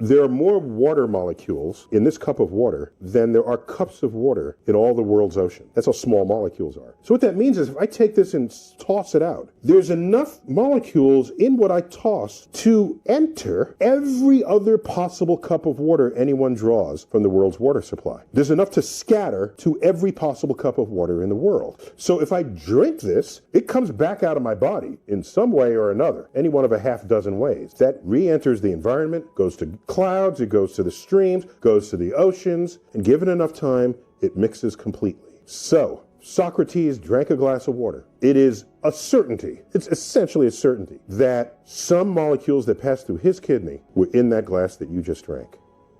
there are more water molecules in this cup of water than there are cups of water in all the world's ocean. That's how small molecules are. So what that means is if I take this and toss it out, there's enough molecules in what I toss to enter every other possible cup of water anyone draws from the world's water supply. There's enough to scatter to every possible cup of water in the world. So if I drink this, it comes back out of my body in some way or another, any one of a half dozen ways. That re-enters the environment, goes to clouds, it goes to the streams, goes to the oceans, and given enough time, it mixes completely. So, Socrates drank a glass of water. It is a certainty, it's essentially a certainty, that some molecules that passed through his kidney were in that glass that you just drank.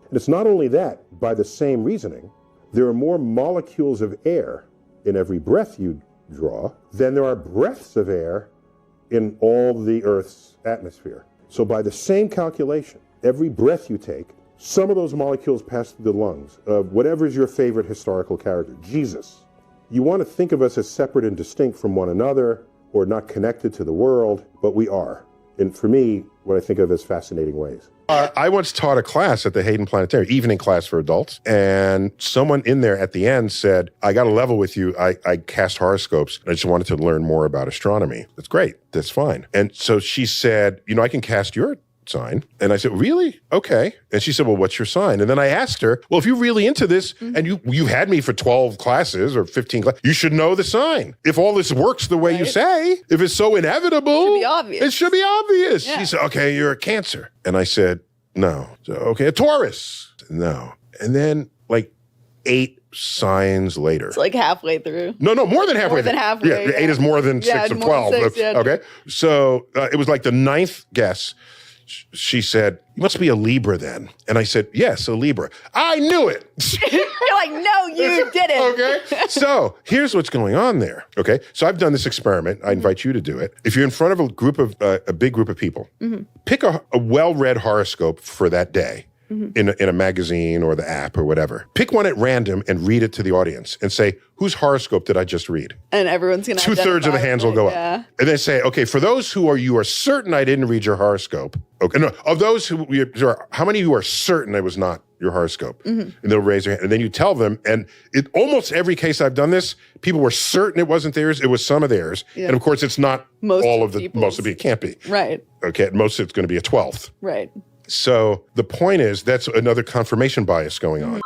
And it's not only that, by the same reasoning, there are more molecules of air in every breath you draw than there are breaths of air in all the Earth's atmosphere. So by the same calculation, every breath you take, some of those molecules pass through the lungs of whatever is your favorite historical character, Jesus. You want to think of us as separate and distinct from one another or not connected to the world, but we are. And for me, what I think of as fascinating ways. I once taught a class at the Hayden Planetarium, evening class for adults, and someone in there at the end said, I got to level with you. I cast horoscopes, and I just wanted to learn more about astronomy. That's great. That's fine. And so she said, I can cast your sign. And I said, really? Okay. And she said, well, what's your sign? And then I asked her, well, if you're really into this and you had me for 12 classes or 15 classes, you should know the sign. If all this works the way you say, if it's so inevitable, it should be obvious. It should be obvious. Yeah. She said, okay, you're a Cancer. And I said, no. So, okay, a Taurus. No. And then like 8 signs later. It's like halfway through. No, more than halfway. More than halfway. Yeah, 8 is more than 6 of 12. Okay. So it was like the 9th guess. She said, you must be a Libra then. And I said, yes, a Libra. I knew it. You're like, no, you didn't. Okay. So here's what's going on there. Okay. So I've done this experiment. I invite you to do it. If you're in front of a big group of people, pick a well-read horoscope for that day. In a magazine or the app or whatever. Pick one at random and read it to the audience and say, whose horoscope did I just read? And everyone's going to 2/3 of the hands will go up. And then say, okay, for those you are certain I didn't read your horoscope. Okay, no, of those how many of you are certain it was not your horoscope? And they'll raise their hand. And then you tell them, and in almost every case I've done this, people were certain it wasn't theirs, it was some of theirs. Yeah. And of course, it's not most of it, it can't be. Right. Okay, at most it's going to be a 12th. Right. So the point is, that's another confirmation bias going on.